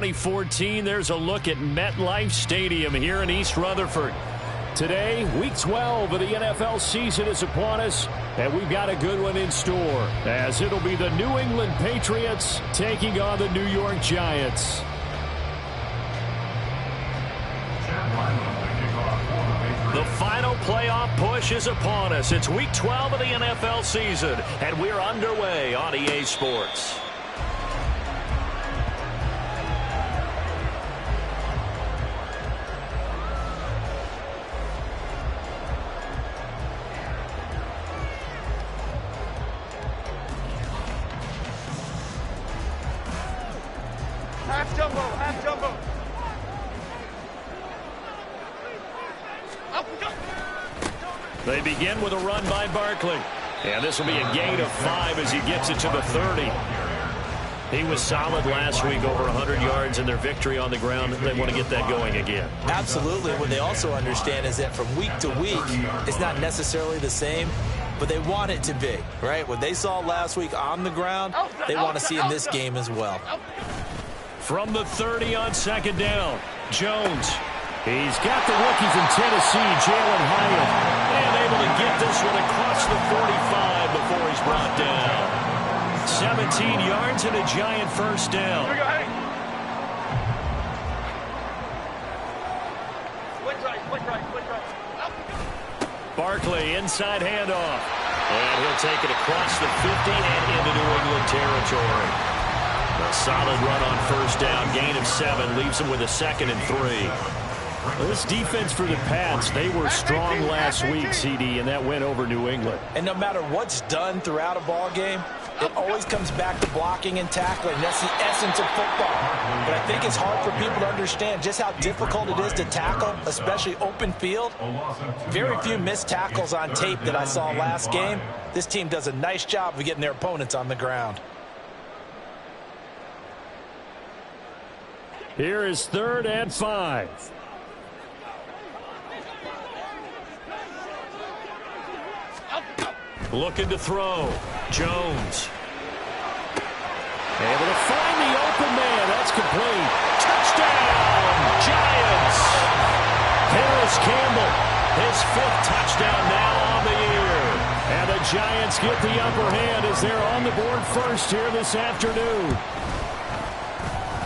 2014, there's a look at MetLife Stadium here in East Rutherford. Today, Week 12 of the NFL season is upon us, and we've got a good one in store, as it'll be the New England Patriots taking on the New York Giants. The final playoff push is upon us. It's Week 12 of the NFL season, and we're underway on EA Sports. Half jumbo, half jumbo. They begin with a run by Barkley. And this will be a gain of 5 as he gets it to the 30. He was solid last week, over 100 yards in their victory on the ground. They want to get that going again. Absolutely. What they also understand is that from week to week, it's not necessarily the same, but they want it to be, right? What they saw last week on the ground, they want to see in this game as well. From the 30 on second down, Jones. He's got the rookie from Tennessee, Jalen Hyatt, and able to get this one across the 45 before he's brought down. 17 yards and a Giant first down. Barkley, inside handoff. And he'll take it across the 50 and into New England territory. A solid run on first down, gain of 7, leaves him with a 2nd and 3. Well, this defense for the Pats, they were strong last week, CD, and that went over New England. And no matter what's done throughout a ball game, it always comes back to blocking and tackling. That's the essence of football. But I think it's hard for people to understand just how difficult it is to tackle, especially open field. Very few missed tackles on tape that I saw last game. This team does a nice job of getting their opponents on the ground. Here is 3rd and 5. Looking to throw. Jones. Able to find the open man. That's complete. Touchdown, Giants. Harris Campbell, his 5th touchdown now on the year. And the Giants get the upper hand as they're on the board first here this afternoon.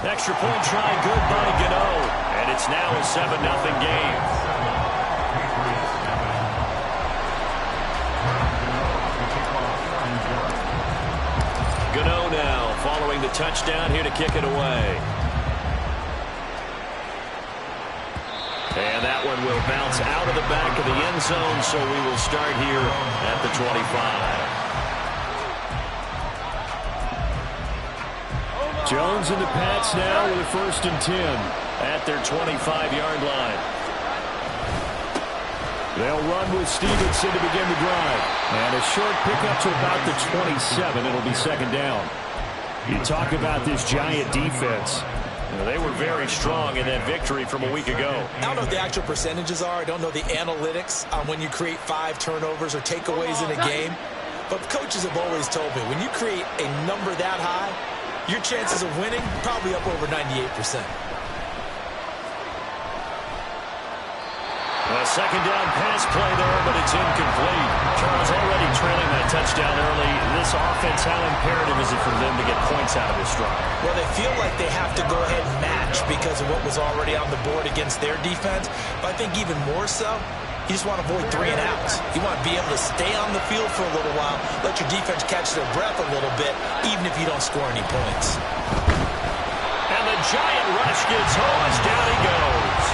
Extra point try good by Gano. And it's now a 7-0 game. Gano now following the touchdown here to kick it away. And that one will bounce out of the back of the end zone, so we will start here at the 25. Jones and the Pats now with a 1st and 10 at their 25-yard line. They'll run with Stevenson to begin the drive. And a short pickup to about the 27. It'll be 2nd down. You talk about this Giant defense. They were very strong in that victory from a week ago. I don't know what the actual percentages are. I don't know the analytics on when you create 5 turnovers or takeaways in a game. But coaches have always told me, when you create a number that high, your chances of winning probably up over 98%. A 2nd down pass play there, but it's incomplete. Charles already trailing that touchdown early. This offense, how imperative is it for them to get points out of this drive? Well, they feel like they have to go ahead and match because of what was already on the board against their defense. But I think even more so, you just want to avoid 3 and outs. You want to be able to stay on the field for a little while, let your defense catch their breath a little bit, even if you don't score any points. And the Giant rush gets home as down he goes.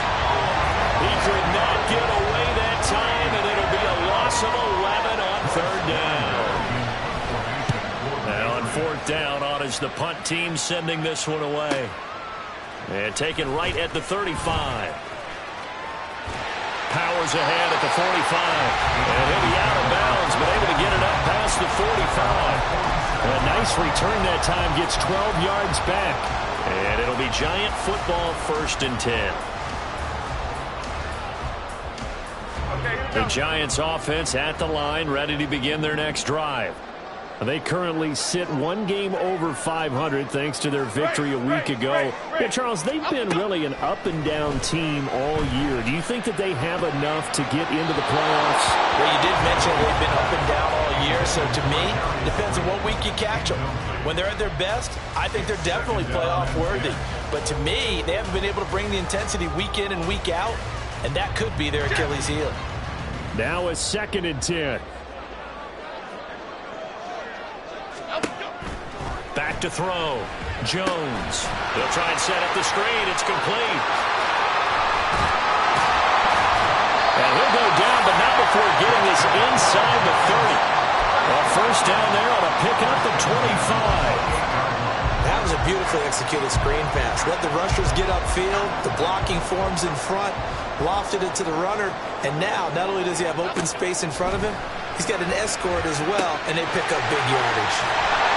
He could not get away that time, and it'll be a loss of 11 on 3rd down. Now on 4th down, on is the punt team sending this one away. And taken right at the 35. Powers ahead at the 45. And he'll be out of bounds, but able to get it up past the 45. A nice return that time, gets 12 yards back. And it'll be Giant football 1st and 10. The Giants offense at the line, ready to begin their next drive. They currently sit one game over 500 thanks to their victory a week ago. Yeah, Charles, they've been really an up-and-down team all year. Do you think that they have enough to get into the playoffs? Well, you did mention they've been up and down all year, so to me, it depends on what week you catch them. When they're at their best, I think they're definitely playoff worthy. But to me, they haven't been able to bring the intensity week in and week out, and that could be their Achilles heel. Now a 2nd and 10. Back to throw. Jones. He'll try and set up the screen. It's complete. And he'll go down, but not before getting this inside the 30. Well, first down there on a pickup at 25. That was a beautifully executed screen pass. Let the rushers get upfield. The blocking forms in front. Lofted it to the runner. And now, not only does he have open space in front of him, he's got an escort as well, and they pick up big yardage.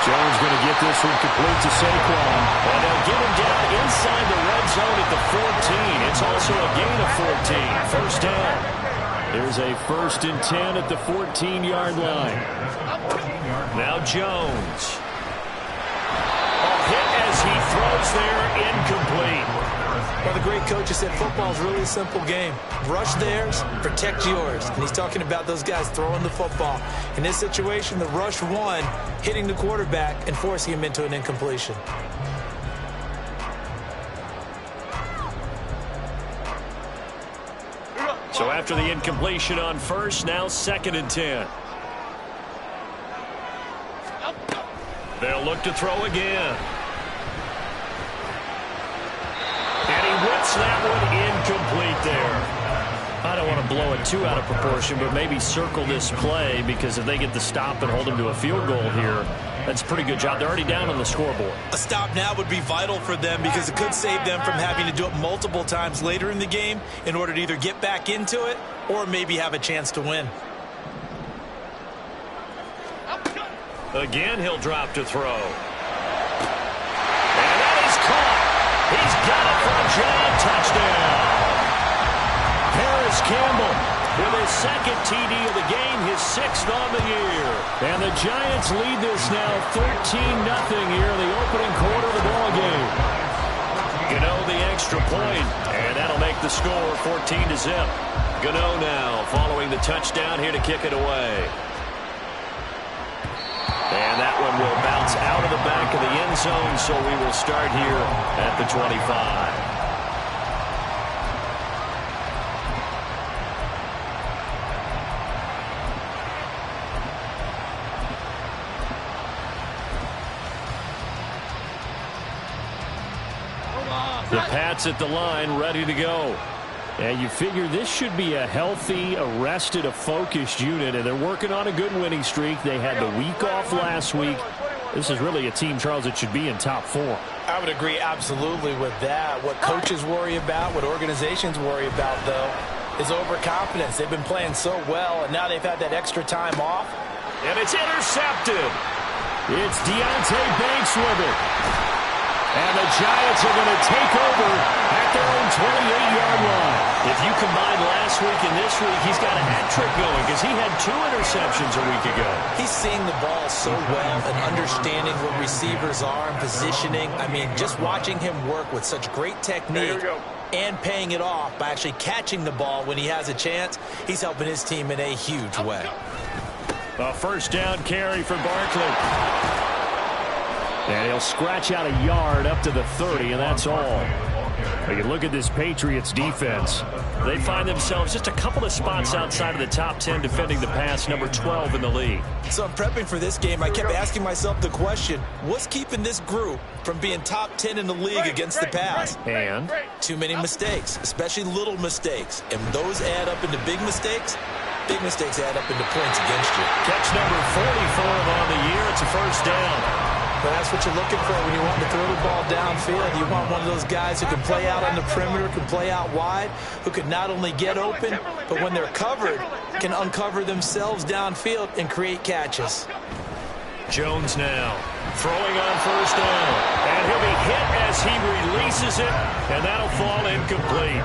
Jones going to get this one complete to Saquon. And they'll get him down inside the red zone at the 14. It's also a gain of 14. First down. There's a 1st and 10 at the 14-yard line. Now Jones. A hit as he throws there, incomplete. Well, the great coach has said football is really a simple game. Rush theirs, protect yours. And he's talking about those guys throwing the football. In this situation, the rush one, hitting the quarterback and forcing him into an incompletion. So after the incompletion on first, now 2nd and 10. They'll look to throw again. And he whips that one incomplete there. I don't want to blow it too out of proportion, but maybe circle this play, because if they get the stop and hold him to a field goal here, that's a pretty good job. They're already down on the scoreboard. A stop now would be vital for them, because it could save them from having to do it multiple times later in the game in order to either get back into it or maybe have a chance to win. Again, he'll drop to throw. And that is caught. He's got it for a giant touchdown. Harris Campbell with his 2nd TD of the game, his 6th on the year. And the Giants lead this now 13-0 here in the opening quarter of the ball game. Gano the extra point, and that'll make the score 14-0. Gano now following the touchdown here to kick it away. And that one will bounce out of the back of the end zone, so we will start here at the 25. The Pats at the line, ready to go. And you figure this should be a healthy, arrested, a focused unit, and they're working on a good winning streak. They had the week off last week. This is really a team, Charles, that should be in top form. I would agree absolutely with that. What coaches worry about, what organizations worry about, though, is overconfidence. They've been playing so well, and now they've had that extra time off. And it's intercepted. It's Deontay Banks with it. And the Giants are going to take over at their own 28-yard line. If you combine last week and this week, he's got a hat trick going, because he had 2 interceptions a week ago. He's seeing the ball so well and understanding what receivers are and positioning. I mean, just watching him work with such great technique and paying it off by actually catching the ball when he has a chance, he's helping his team in a huge way. A first down carry for Barkley. And he'll scratch out a yard up to the 30, and that's all. But you look at this Patriots defense. They find themselves just a couple of spots outside of the top 10 defending the pass, number 12 in the league. So I'm prepping for this game. I kept asking myself the question, what's keeping this group from being top 10 in the league against the pass? And? Too many mistakes, especially little mistakes. And those add up into big mistakes. Big mistakes add up into points against you. Catch number 44 on the year. It's a first down. But that's what you're looking for when you want to throw the ball downfield. You want one of those guys who can play out on the perimeter, can play out wide, who can not only get open, but when they're covered, can uncover themselves downfield and create catches. Jones now throwing on first down. And he'll be hit as he releases it, and that'll fall incomplete.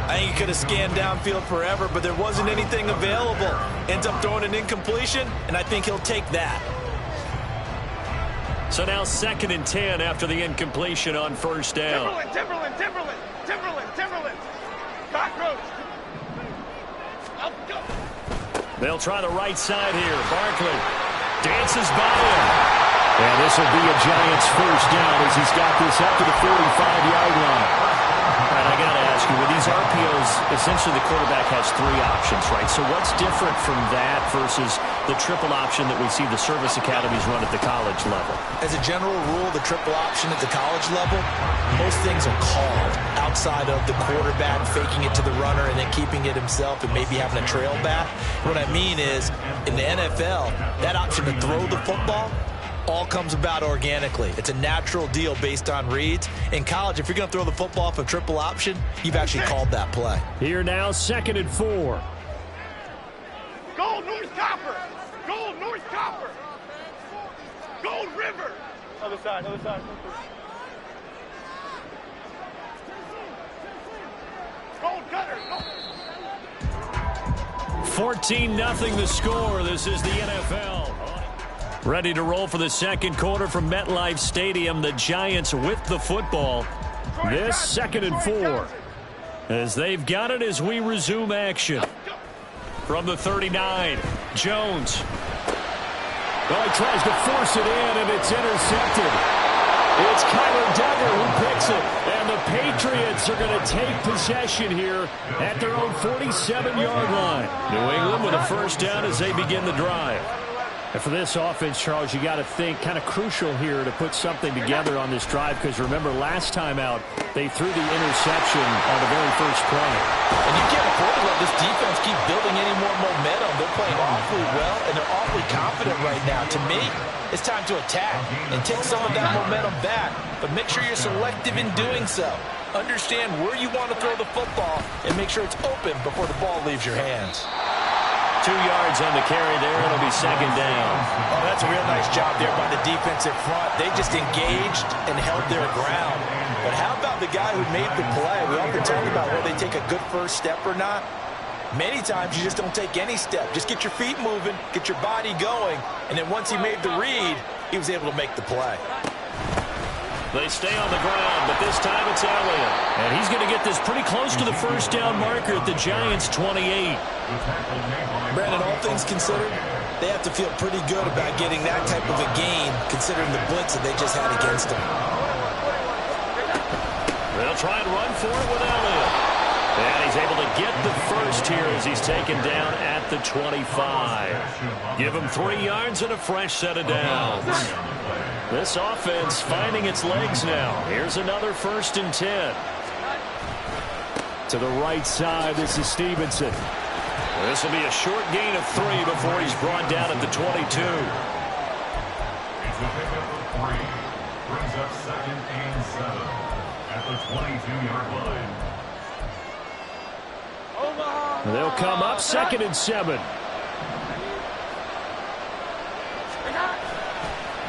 I think he could have scanned downfield forever, but there wasn't anything available. Ends up throwing an incompletion, and I think he'll take that. So now 2nd and 10 after the incompletion on first down. Timberland. Cockroach. Go. They'll try the right side here. Barkley dances by him. And this will be a Giants first down as he's got this up to the 45-yard line. All right, I got to ask you, with these RPOs, essentially the quarterback has 3 options, right? So what's different from that versus the triple option that we see the service academies run at the college level? As a general rule, the triple option at the college level, most things are called outside of the quarterback faking it to the runner and then keeping it himself and maybe having a trail back. What I mean is, in the NFL, that option to throw the football all comes about organically. It's a natural deal based on reads. In college, if you're going to throw the football off a triple option, you've actually called that play. Here now, 2nd and 4. Gold North Copper. Gold River. Other side. 14-0 the score. This is the NFL. Ready to roll for the second quarter from MetLife Stadium. The Giants with the football. This 2nd and 4. As they've got it as we resume action. From the 39, Jones. Well, he tries to force it in, and it's intercepted. It's Kyler Duggar who picks it. And the Patriots are going to take possession here at their own 47-yard line. New England with a first down as they begin the drive. And for this offense, Charles, you got to think kind of crucial here to put something together on this drive, because remember, last time out, they threw the interception on the very first play. And you can't afford to let this defense keep building any more momentum. They're playing awfully well, and they're awfully confident right now. To me, it's time to attack and take some of that momentum back, but make sure you're selective in doing so. Understand where you want to throw the football and make sure it's open before the ball leaves your hands. 2 yards on the carry there. It'll be 2nd down. Oh, that's a real nice job there by the defensive front. They just engaged and held their ground. But how about the guy who made the play? We often talk about whether they take a good first step or not. Many times you just don't take any step. Just get your feet moving, get your body going, and then once he made the read, he was able to make the play. They stay on the ground, but this time it's Elliott. And he's going to get this pretty close to the first down marker at the Giants' 28. Brandon, all things considered, they have to feel pretty good about getting that type of a gain, considering the blitz that they just had against them. They'll try and run for it with Elliott. And he's able to get the first here as he's taken down at the 25. Give him 3 yards and a fresh set of downs. This offense finding its legs now. Here's another 1st and 10. To the right side, this is Stevenson. This will be a short gain of 3 before he's brought down at the 22. It's a pickup of 3. Brings up 2nd and 7 at the 22-yard line. They'll come up 2nd and 7.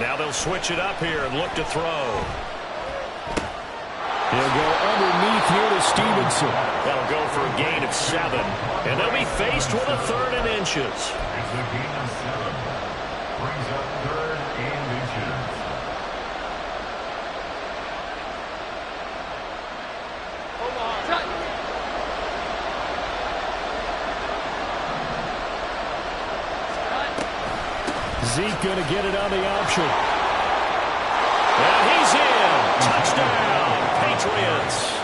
Now they'll switch it up here and look to throw. He'll go underneath here to Stevenson. That'll go for a gain of 7. And they'll be faced with a 3rd and inches. It's a gain of 7. Brings up 3rd and inches. Zeke going to get it on the option. And he's in. Touchdown, Patriots.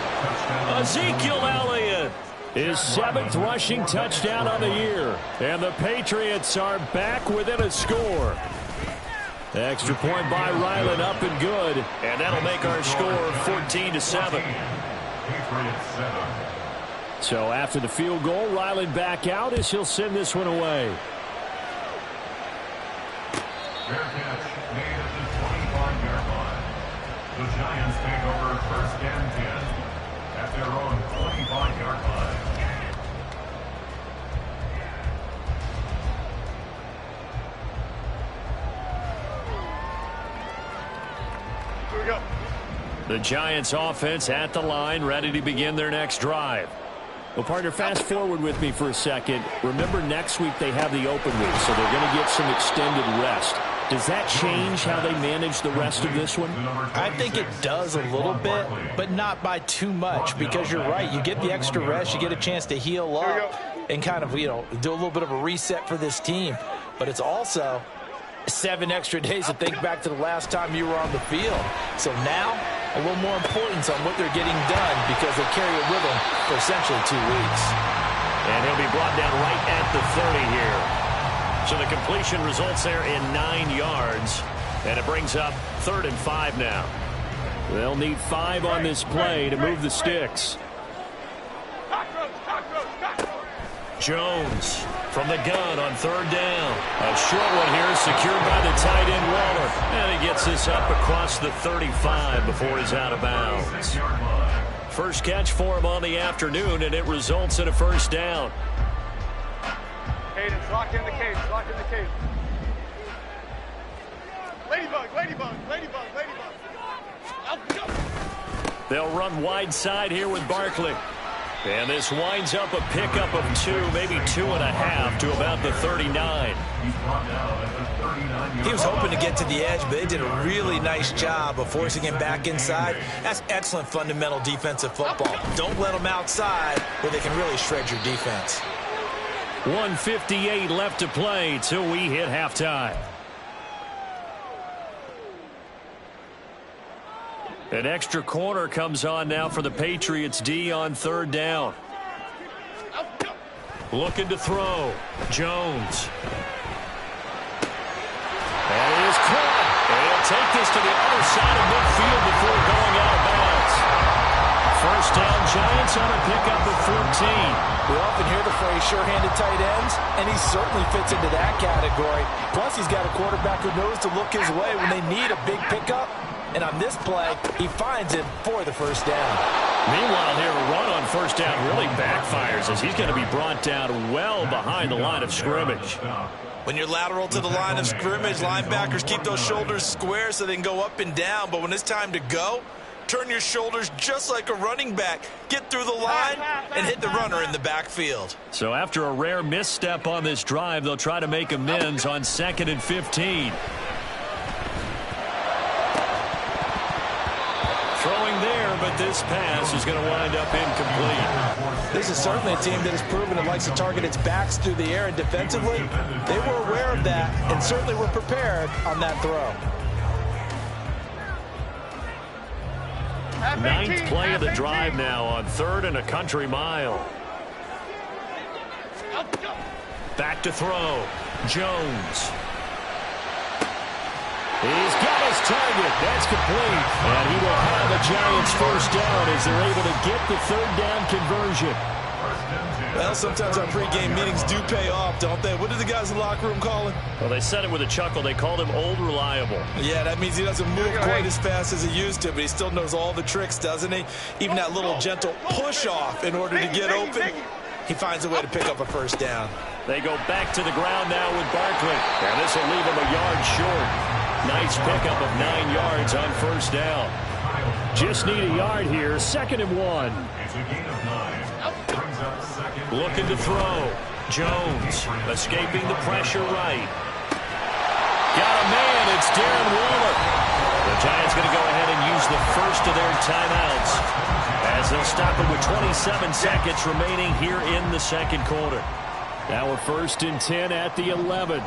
Ezekiel Elliott, his 7th rushing touchdown on the year. And the Patriots are back within a score. Extra point by Ryland, up and good. And that'll make our score 14-7. So after the field goal, Ryland back out as he'll send this one away. Fair catch made at the 25-yard line. The Giants take over 1st and 10 at their own 25-yard line. Here we go. The Giants offense at the line, ready to begin their next drive. Well, partner, fast forward with me for a second. Remember, next week they have the open week, so they're going to get some extended rest. Does that change how they manage the rest of this one? I think it does a little bit, but not by too much, because you're right. You get the extra rest. You get a chance to heal up and kind of, do a little bit of a reset for this team. But it's also 7 extra days to think back to the last time you were on the field. So now, a little more importance on what they're getting done, because they carry it with them for essentially 2 weeks. And he'll be brought down right at the 30 here. So the completion results there in 9 yards. And it brings up 3rd and 5 now. They'll need 5 on this play to move the sticks. Jones from the gun on 3rd down. A short one here secured by the tight end Waller. And he gets this up across the 35 before he's out of bounds. First catch for him on the afternoon, and it results in a 1st down. Cadence, lock in the cage, lock in the cage. Ladybug, ladybug, ladybug, ladybug. Out, go. They'll run wide side here with Barkley. And this winds up a pickup of 2, maybe 2.5 to about the 39. He was hoping to get to the edge, but they did a really nice job of forcing him back inside. That's excellent fundamental defensive football. Don't let them outside where they can really shred your defense. 1:58 left to play till we hit halftime. An extra corner comes on now for the Patriots D on 3rd down. Looking to throw. Jones. And it is caught. And he'll take this to the other side of midfield before going out of bounds. 1st down, Giants on a pickup of 14. We often hear the phrase sure-handed tight ends, and he certainly fits into that category. Plus, he's got a quarterback who knows to look his way when they need a big pickup. And on this play, he finds him for the 1st down. Meanwhile, here, a run on 1st down really backfires as he's going to be brought down well behind the line of scrimmage. When you're lateral to the line of scrimmage, linebackers keep those shoulders square so they can go up and down. But when it's time to go, turn your shoulders just like a running back. Get through the line and hit the runner in the backfield. So after a rare misstep on this drive, they'll try to make amends on 2nd and 15. Throwing there, but this pass is going to wind up incomplete. This is certainly a team that has proven it likes to target its backs through the air, and defensively, they were aware of that and certainly were prepared on that throw. 9th play of the drive now on 3rd and a country mile. Back to throw. Jones. He's got his target. That's complete. And he will have a Giants 1st down as they're able to get the 3rd down conversion. Well, sometimes our pregame meetings do pay off, don't they? What did the guys in the locker room call him? Well, they said it with a chuckle. They called him Old Reliable. Yeah, that means he doesn't move quite as fast as he used to, but he still knows all the tricks, doesn't he? Even that little gentle push-off in order to get open, he finds a way to pick up a 1st down. They go back to the ground now with Barkley. And this will leave him a yard short. Nice pickup of 9 yards on 1st down. Just need a yard here. 2nd and 1. It's a gain of 9. Brings up 2nd. Looking to throw. Jones escaping the pressure right. Got a man. It's Darren Waller. The Giants going to go ahead and use the first of their timeouts as they'll stop it with 27 seconds remaining here in the 2nd quarter. Now we're 1st and 10 at the 11.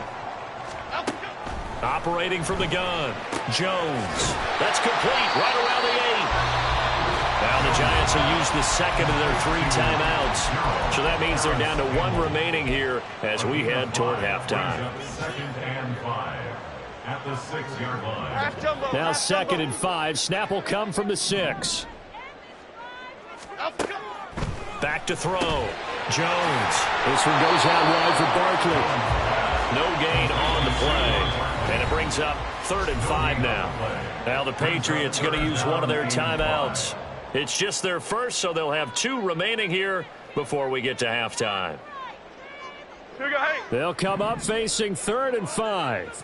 Operating from the gun. Jones. That's complete right around the 8. Now the Giants will use the 2nd of their 3 timeouts. So that means they're down to 1 remaining here as we head toward halftime. 2nd and 5 at the 6-yard line. Now 2nd and 5. Snap will come from the 6. Back to throw. Jones. This one goes out wide for Barkley. No gain on the play. And it brings up 3rd and 5 now. Now the Patriots going to use one of their timeouts. It's just their first, so they'll have 2 remaining here before we get to halftime. They'll come up facing 3rd and 5.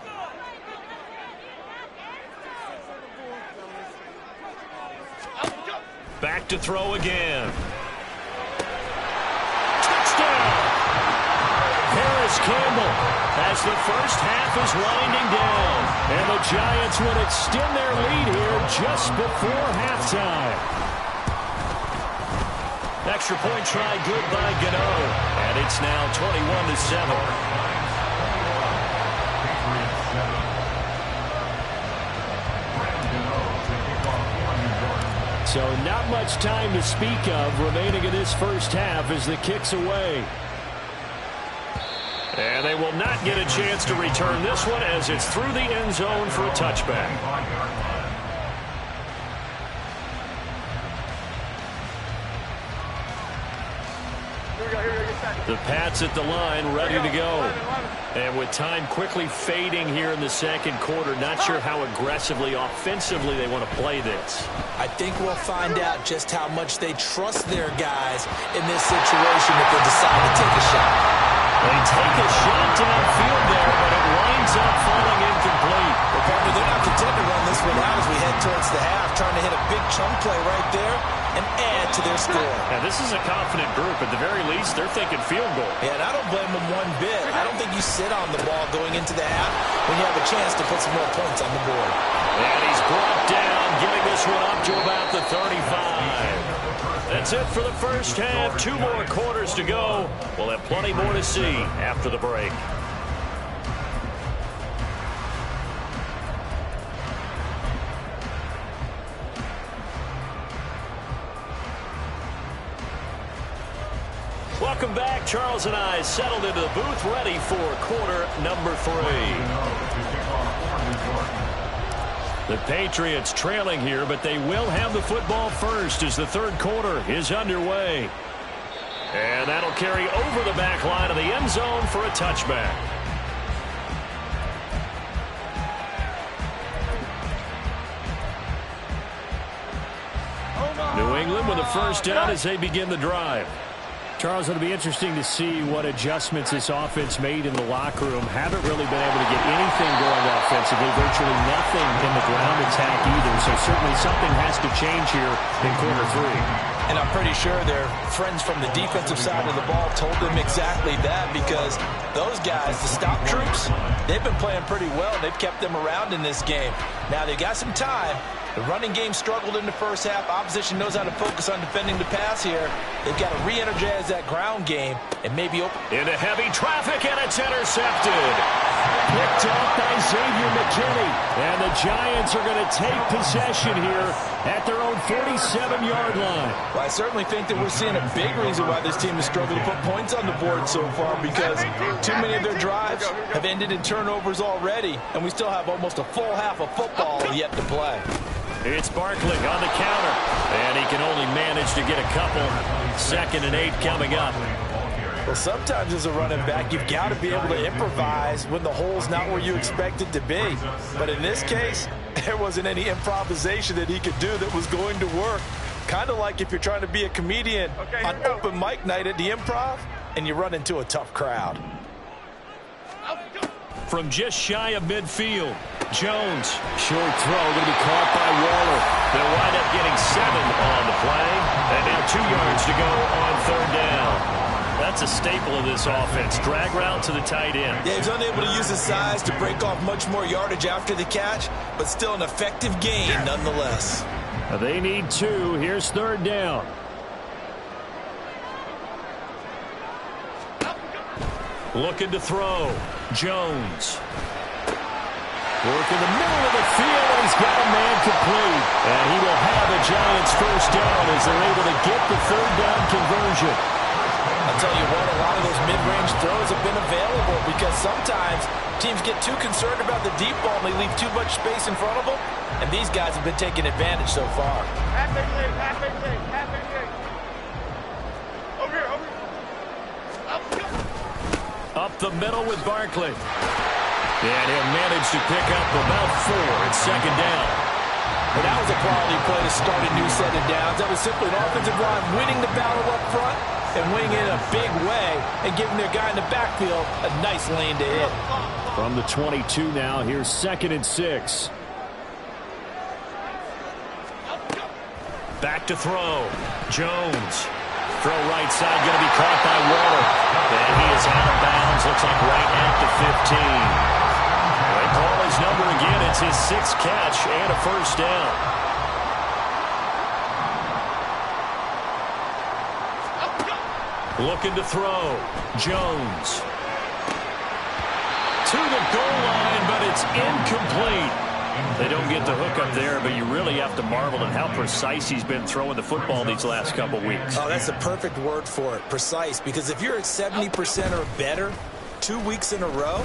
Back to throw again. Touchdown! Very Paris Campbell as the first half is winding down. And the Giants would extend their lead here just before halftime. Extra point try good by Gano. And it's now 21-7. So not much time to speak of remaining in this first half as the kick's away. And they will not get a chance to return this one as it's through the end zone for a touchback. The Pats at the line, ready to go. And with time quickly fading here in the second quarter, not sure how aggressively, offensively they want to play this. I think we'll find out just how much they trust their guys in this situation if they decide to take a shot. They take a shot downfield there, but it winds up falling incomplete. Well, partner, they're not content to run this one out as we head towards the half, trying to hit a big chunk play right there and add to their score. Now, this is a confident group. At the very least, they're thinking field goal. Yeah, and I don't blame them one bit. I don't think you sit on the ball going into the half when you have a chance to put some more points on the board. And he's brought down, getting this one up to about the 35. That's it for the first half. 2 more quarters to go. We'll have plenty more to see after the break. Welcome back. Charles and I settled into the booth, ready for quarter number 3. The Patriots trailing here, but they will have the football first as the third quarter is underway. And that'll carry over the back line of the end zone for a touchback. New England with a first down as they begin the drive. Charles, it'll be interesting to see what adjustments this offense made in the locker room. Haven't really been able to get anything going offensively, virtually nothing in the ground attack either. So certainly something has to change here in quarter 3. And I'm pretty sure their friends from the defensive side of the ball told them exactly that, because those guys, the stop troops, they've been playing pretty well. They've kept them around in this game. Now they've got some time. The running game struggled in the first half. Opposition knows how to focus on defending the pass here. They've got to re-energize that ground game and maybe open. Into heavy traffic, and it's intercepted. Picked off by Xavier McKinney. And the Giants are going to take possession here at their own 47-yard line. Well, I certainly think that we're seeing a big reason why this team has struggled to put points on the board so far, because too many of their drives have ended in turnovers already, and we still have almost a full half of football yet to play. It's Barkley on the counter, and he can only manage to get a couple. 2nd and 8 coming up. Well, sometimes as a running back, you've got to be able to improvise when the hole's not where you expect it to be. But in this case, there wasn't any improvisation that he could do that was going to work. Kind of like if you're trying to be a comedian on open mic night at the Improv and you run into a tough crowd. From just shy of midfield, Jones. Short throw going to be caught by Waller. They'll wind up getting 7 on the play. And now 2 yards to go on 3rd down. That's a staple of this offense. Drag route to the tight end. Yeah, he's unable to use his size to break off much more yardage after the catch, but still an effective gain nonetheless. They need 2. Here's 3rd down. Looking to throw. Jones. Work in the middle of the field. He's got a man complete. And he will have a Giants first down as they're able to get the 3rd down conversion. I'll tell you what, a lot of those mid-range throws have been available because sometimes teams get too concerned about the deep ball and they leave too much space in front of them. And these guys have been taking advantage so far. Half big leg, half big leg, half big leg. Over here, over here. Up the middle with Barkley. And he'll manage to pick up about 4. It's 2nd down. Well, that was a quality play to start a new set of downs. That was simply an offensive line winning the battle up front and winning it in a big way and giving their guy in the backfield a nice lane to hit. From the 22 now, here's 2nd and 6. Back to throw. Jones. Throw right side, going to be caught by Waller. And he is out of bounds, looks like right at the 15. They call his number again. It's his 6th catch and a first down. Looking to throw. Jones. To the goal line, but it's incomplete. They don't get the hook up there, but you really have to marvel at how precise he's been throwing the football these last couple weeks. Oh, that's the perfect word for it, precise. Because if you're at 70% or better 2 weeks in a row,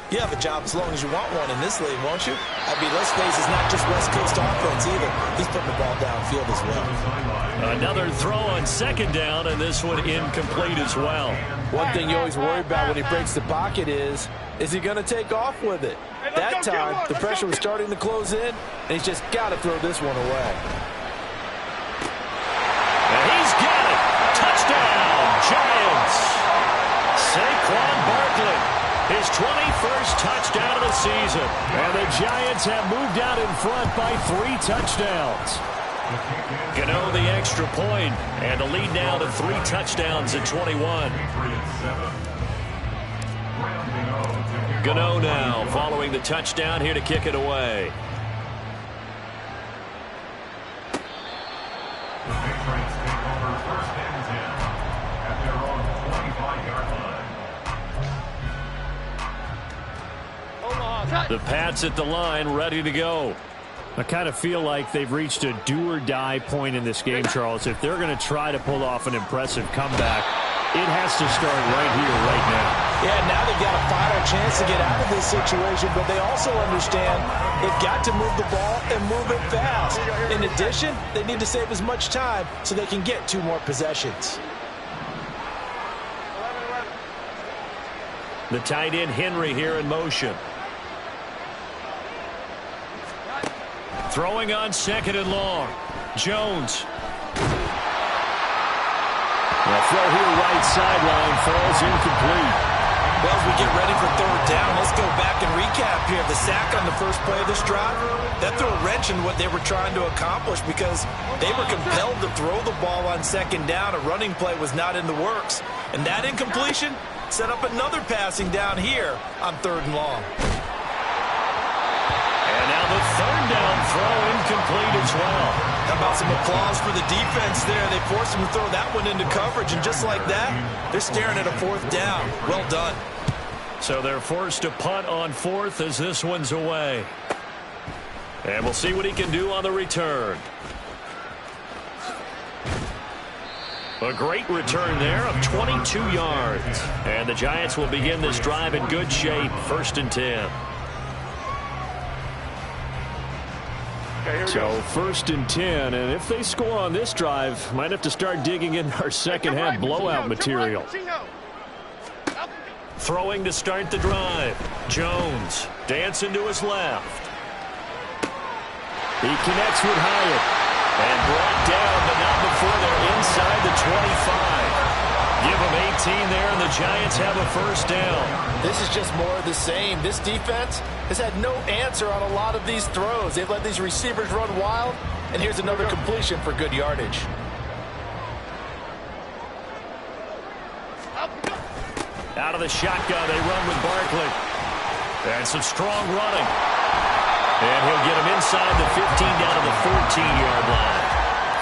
you have a job as long as you want one in this league, won't you? I mean, let's face it, it's not just West Coast offense either. He's putting the ball downfield as well. Another throw on 2nd down, and this one incomplete as well. One thing you always worry about when he breaks the pocket is he going to take off with it? That time, the pressure was starting to close in, and he's just got to throw this one away. And he's got it. Touchdown, Giants. Saquon Barkley, his 21st touchdown of the season. And the Giants have moved out in front by 3 touchdowns. Gano the extra point, and the lead now to 3 touchdowns at 21. Gano now following the touchdown here to kick it away. The Patriots take over 1st and 10 at their own 25-yard line. The Pats at the line, ready to go. I kind of feel like they've reached a do-or-die point in this game, Charles. If they're going to try to pull off an impressive comeback, it has to start right here, right now. Yeah, now they've got a final chance to get out of this situation, but they also understand they've got to move the ball and move it fast. In addition, they need to save as much time so they can get 2 more possessions. The tight end Henry here in motion. Throwing on 2nd and long. Jones. The throw here right sideline falls incomplete. Well, as we get ready for 3rd down, let's go back and recap here. The sack on the first play of this drive, that threw a wrench in what they were trying to accomplish because they were compelled to throw the ball on 2nd down. A running play was not in the works. And that incompletion set up another passing down here on 3rd and long. And now the 3rd down throw incomplete as well. How about some applause for the defense there? They forced him to throw that one into coverage, and just like that, they're staring at a 4th down. Well done. So they're forced to punt on 4th as this one's away. And we'll see what he can do on the return. A great return there of 22 yards. And the Giants will begin this drive in good shape, 1st and 10. So 1st and 10, and if they score on this drive, might have to start digging in our second-half blowout material. Throwing to start the drive. Jones dancing to his left. He connects with Hyatt. And brought down, but not before they're inside the 25. Give them 18 there, and the Giants have a 1st down. This is just more of the same. This defense has had no answer on a lot of these throws. They've let these receivers run wild, and here's another completion for good yardage. Out of the shotgun, they run with Barkley. And some strong running. And he'll get him inside the 15 down to the 14-yard line.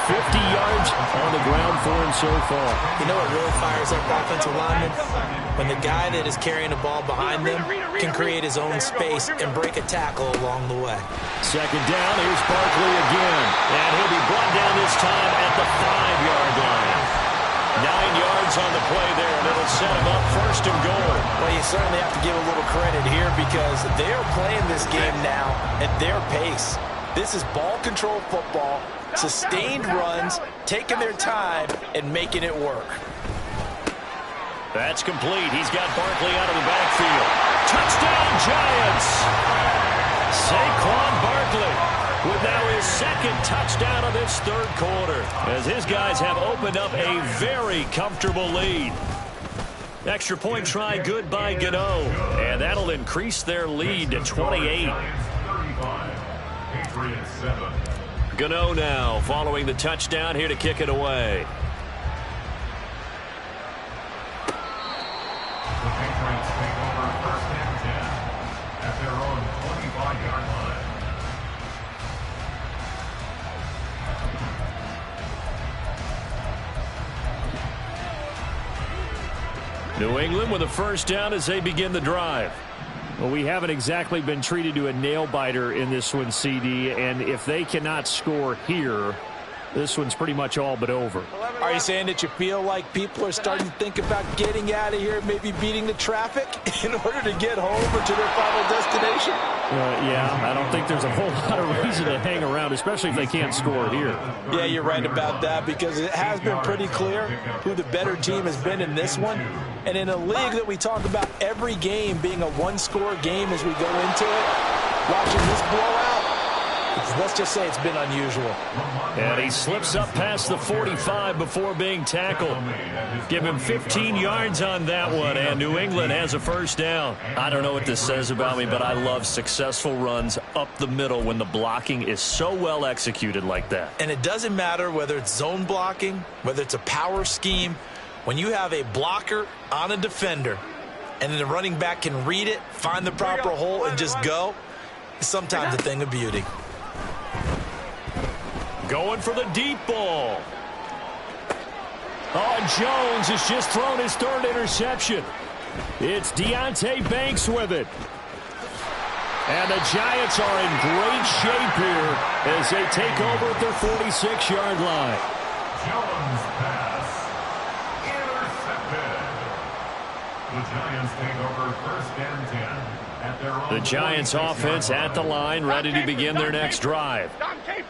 50 yards on the ground for him so far. You know what really fires up offensive linemen? When the guy that is carrying the ball behind them can create his own space and break a tackle along the way. 2nd down, here's Barkley again. And he'll be brought down this time at the 5-yard line. 9 yards on the play there, and it'll set him up 1st and goal. Well, you certainly have to give a little credit here because they're playing this game now at their pace. This is ball control football, sustained runs, taking their time, and making it work. That's complete. He's got Barkley out of the backfield. Touchdown, Giants! Saquon Barkley with now his 2nd touchdown of this 3rd quarter, as his guys have opened up a very comfortable lead. Extra point try good by Gano, and that'll increase their lead to 28. Gano now following the touchdown here to kick it away. New England with a first down as they begin the drive. Well, we haven't exactly been treated to a nail-biter in this one, CD, and if they cannot score here, this one's pretty much all but over. Are you saying that you feel like people are starting to think about getting out of here, maybe beating the traffic in order to get home or to their final destination? Yeah, I don't think there's a whole lot of reason to hang around, especially if they can't score here. Yeah, you're right about that, because it has been pretty clear who the better team has been in this one. And in a league that we talk about every game being a one-score game as we go into it, watching this blowout, let's just say it's been unusual. And he slips up past the 45 before being tackled. Give him 15 yards on that one, and New England has a first down. I don't know what this says about me, but I love successful runs up the middle when the blocking is so well executed like that. And it doesn't matter whether it's zone blocking, whether it's a power scheme. When you have a blocker on a defender, and then the running back can read it, find the proper hole, and just go, it's sometimes a thing of beauty. Going for the deep ball. Oh, Jones has just thrown his third interception. It's Deonte Banks with it. And the Giants are in great shape here as they take over at their 46-yard line. Jones pass. Intercepted. The Giants take over first and 10. The Giants offense at the line, ready to begin their next drive.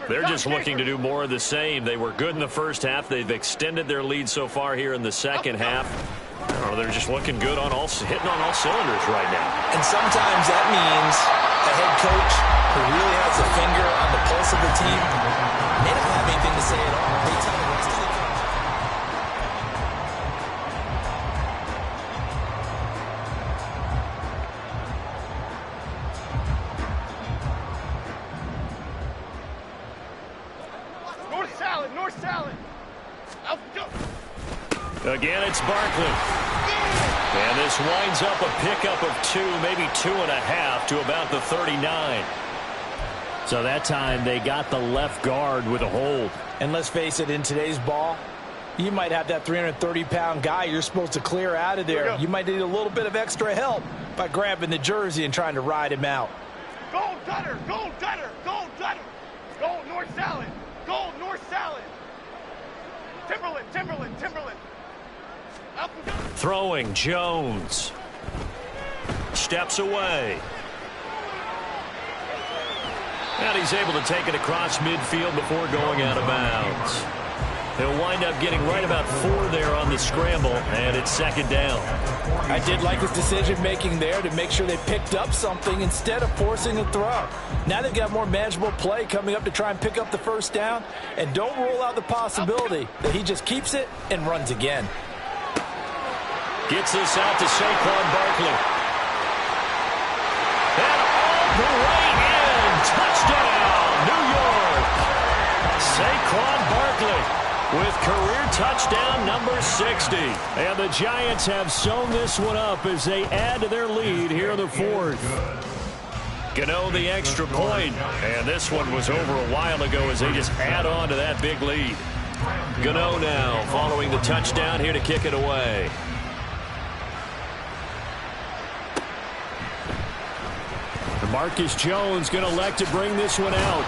They're just looking to do more of the same. They were good in the first half. They've extended their lead so far here in the second half. I don't know, they're just looking good on hitting on all cylinders right now. And sometimes that means a head coach who really has a finger on the pulse of the team may not have anything to say at all. They tell the rest of the coach. North salad. Out, go. Again, it's Barkley. And this winds up a pickup of 2, maybe 2.5 to about the 39. So that time they got the left guard with a hold. And let's face it, in today's ball, you might have that 330-pound guy you're supposed to clear out of there. You might need a little bit of extra help by grabbing the jersey and trying to ride him out. Gold Dutter, gold Dutter, gold Dutter. Gold North salad, gold North salad. Timberland, Timberland, Timberland. Throwing Jones. Steps away. And he's able to take it across midfield before going out of bounds. He'll wind up getting right about 4 there on the scramble, and it's second down. I did like his decision-making there to make sure they picked up something instead of forcing a throw. Now they've got more manageable play coming up to try and pick up the first down, and don't rule out the possibility that he just keeps it and runs again. Gets this out to Saquon Barkley. And all the way in. Touchdown, New York. Saquon Barkley with career touchdown number 60. And the Giants have sewn this one up as they add to their lead here in the fourth. Gano the extra point. And this one was over a while ago as they just add on to that big lead. Gano now following the touchdown here to kick it away. Marcus Jones going to elect to bring this one out.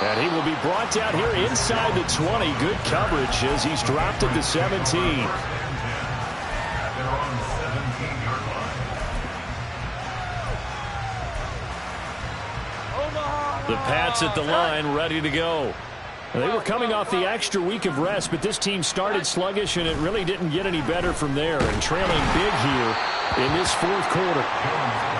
And he will be brought down here inside the 20. Good coverage as he's dropped at the 17. The Pats at the line, ready to go. They were coming off the extra week of rest, but this team started sluggish, and it really didn't get any better from there. And trailing big here in this fourth quarter.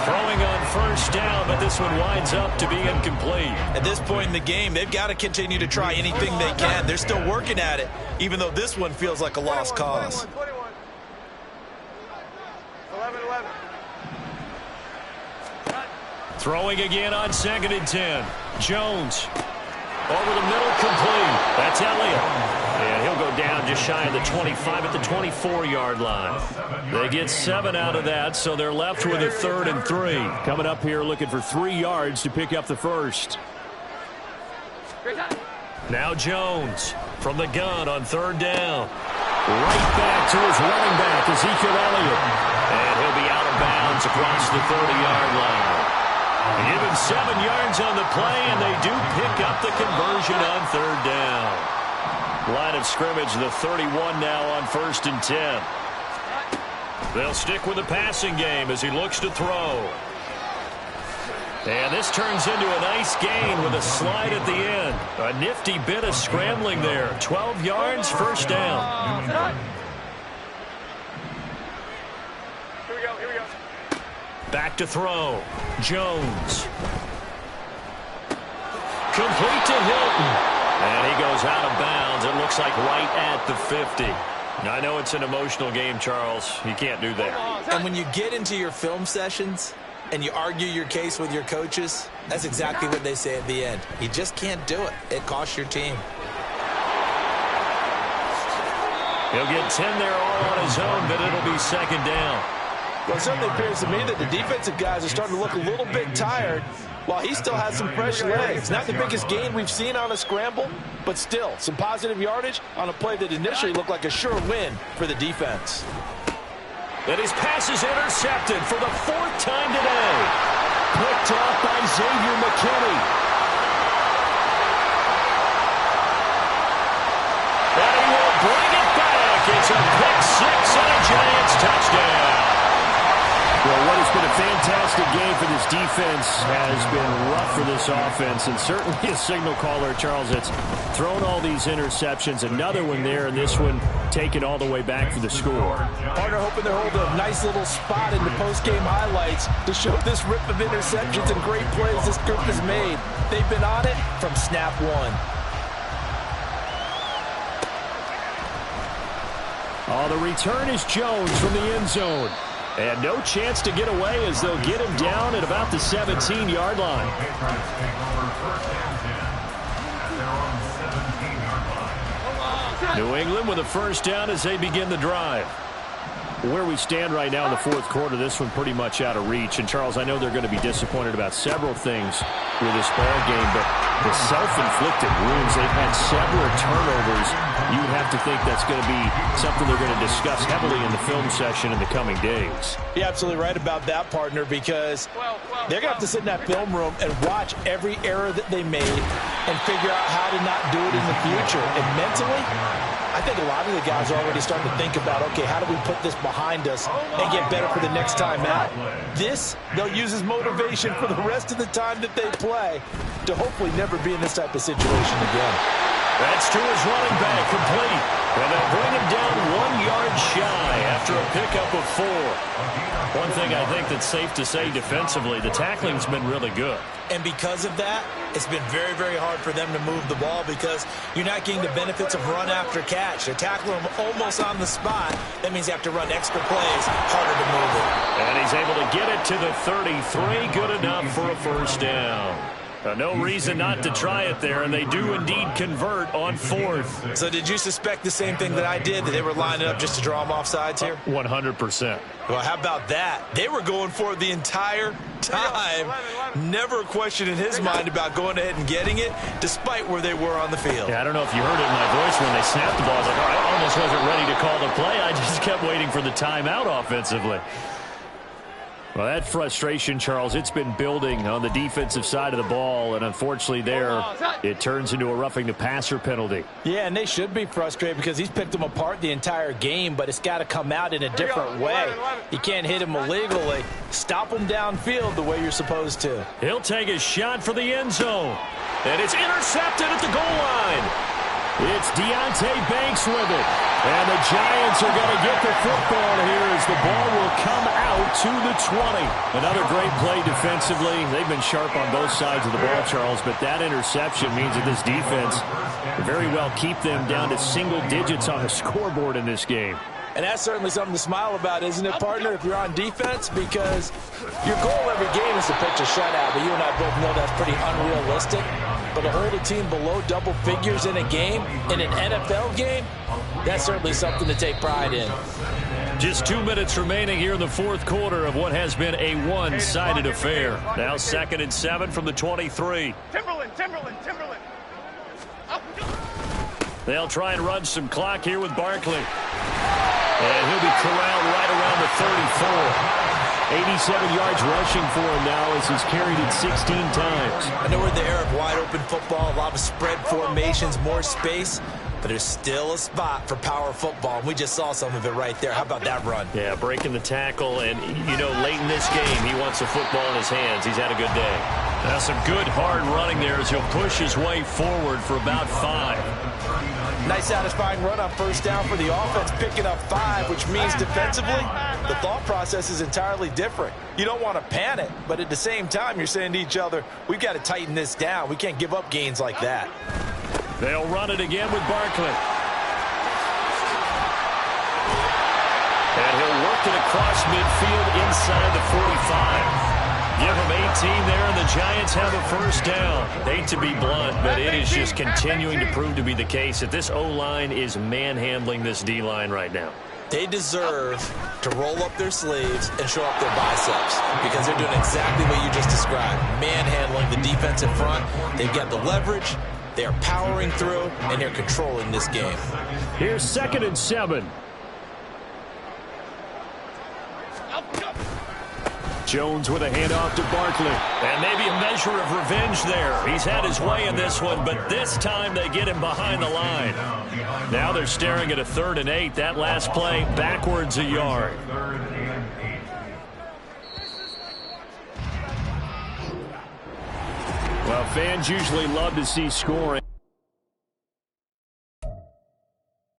Throwing on first down, but this one winds up to be incomplete. At this point in the game, they've got to continue to try anything they can. They're still working at it, even though this one feels like a lost cause. 21. 11. Throwing again on 2nd and 10. Jones. Over the middle, complete. That's Elliott. And he'll go down just shy of the 25 at the 24-yard line. They get 7 out of that, so they're left with a 3rd and 3. Coming up here looking for 3 yards to pick up the first. Now Jones from the gun on 3rd down. Right back to his running back, Ezekiel Elliott. And he'll be out of bounds across the 30-yard line. Give him 7 yards on the play, and they do pick up the conversion on 3rd down. Line of scrimmage, the 31 now on 1st and 10. They'll stick with the passing game as he looks to throw. And this turns into a nice gain with a slide at the end. A nifty bit of scrambling there. 12 yards, 1st down. Here we go, here we go. Back to throw. Jones. Complete to Hilton. And he goes out of bounds. It looks like right at the 50. Now, I know it's an emotional game, Charles. You can't do that. And when you get into your film sessions and you argue your case with your coaches, that's exactly what they say at the end. You just can't do it. It costs your team. He'll get 10 there all on his own, but it'll be 2nd down. Well, it certainly appears to me that the defensive guys are starting to look a little bit tired while he still has some fresh legs. Not the biggest gain we've seen on a scramble, but still some positive yardage on a play that initially looked like a sure win for the defense. And his pass is intercepted for the 4th time today. Picked off by Xavier McKinney. And he will bring it back. It's a pick 6 and a Giants touchdown. Well, what has been a fantastic game for this defense has been rough for this offense, and certainly a signal caller, Charles, that's thrown all these interceptions. Another one there, and this one taken all the way back for the score. Partner hoping they're holding a nice little spot in the post-game highlights to show this rip of interceptions and great plays this group has made. They've been on it from snap one. Oh, the return is Jones from the end zone. And no chance to get away as they'll get him down at about the 17-yard line. New England with a 1st down as they begin the drive. Where we stand right now in the 4th quarter, this one pretty much out of reach. And, Charles, I know they're going to be disappointed about several things with this ball game, but the self-inflicted wounds, they've had several turnovers. You would have to think that's going to be something they're going to discuss heavily in the film session in the coming days. You're absolutely right about that, partner, because they're going to have to sit in that film room and watch every error that they made and figure out how to not do it in the future. And mentally, I think a lot of the guys are already starting to think about, okay, how do we put this behind us and get better for the next time out? This, they'll use as motivation for the rest of the time that they play to hopefully never be in this type of situation again. That's to his running back, complete. And they'll bring him down 1 yard shy after a pickup of 4. One thing I think that's safe to say defensively, the tackling's been really good. And because of that, it's been very, very hard for them to move the ball because you're not getting the benefits of run after catch. They tackle him almost on the spot. That means you have to run extra plays, harder to move it. And he's able to get it to the 33. Good enough for a 1st down. No reason not to try it there, and they do indeed convert on 4th. So did you suspect the same thing that I did, that they were lining up just to draw them off sides here? 100%. Well, how about that? They were going for it the entire time. Never a question in his mind about going ahead and getting it, despite where they were on the field. Yeah, I don't know if you heard it in my voice when they snapped the ball. I was like, I almost wasn't ready to call the play. I just kept waiting for the timeout offensively. Well, that frustration, Charles, it's been building on the defensive side of the ball, and unfortunately there, it turns into a roughing the passer penalty. Yeah, and they should be frustrated because he's picked them apart the entire game, but it's got to come out in a different way. You can't hit him illegally. Stop him downfield the way you're supposed to. He'll take a shot for the end zone, and it's intercepted at the goal line. It's Deonte Banks with it. And the Giants are going to get the football here as the ball will come out to the 20. Another great play defensively. They've been sharp on both sides of the ball, Charles, but that interception means that this defense very well keep them down to single digits on the scoreboard in this game. And that's certainly something to smile about, isn't it, partner, if you're on defense? Because your goal every game is to pitch a shutout, but you and I both know that's pretty unrealistic. But to hold a team below double figures in a game, in an NFL game, that's certainly something to take pride in. Just 2 minutes remaining here in the 4th quarter of what has been a one-sided affair. Now 2nd and 7 from the 23. Timberland. They'll try and run some clock here with Barkley. And he'll be corralled right around the 34. 87 yards rushing for him now as he's carried it 16 times. I know we're in the era of wide-open football, a lot of spread formations, more space, but there's still a spot for power football. We just saw some of it right there. How about that run? Yeah, breaking the tackle, and, you know, late in this game, he wants the football in his hands. He's had a good day. That's some good, hard running there as he'll push his way forward for about 5. Nice satisfying run on first down for the offense, picking up 5, which means defensively, the thought process is entirely different. You don't want to panic, but at the same time, you're saying to each other, we've got to tighten this down. We can't give up gains like that. They'll run it again with Barkley. And he'll work it across midfield inside the 45. Give them 18 there, and the Giants have a first down. Hate to be blunt, but it is just continuing to prove to be the case that this O-line is manhandling this D-line right now. They deserve to roll up their sleeves and show up their biceps because they're doing exactly what you just described, manhandling the defensive front. They've got the leverage, they are powering through, and they're controlling this game. Here's 2nd and 7. Jones with a handoff to Barkley. And maybe a measure of revenge there. He's had his way in this one, but this time they get him behind the line. Now they're staring at a 3rd and 8. That last play backwards a yard. Well, fans usually love to see scoring.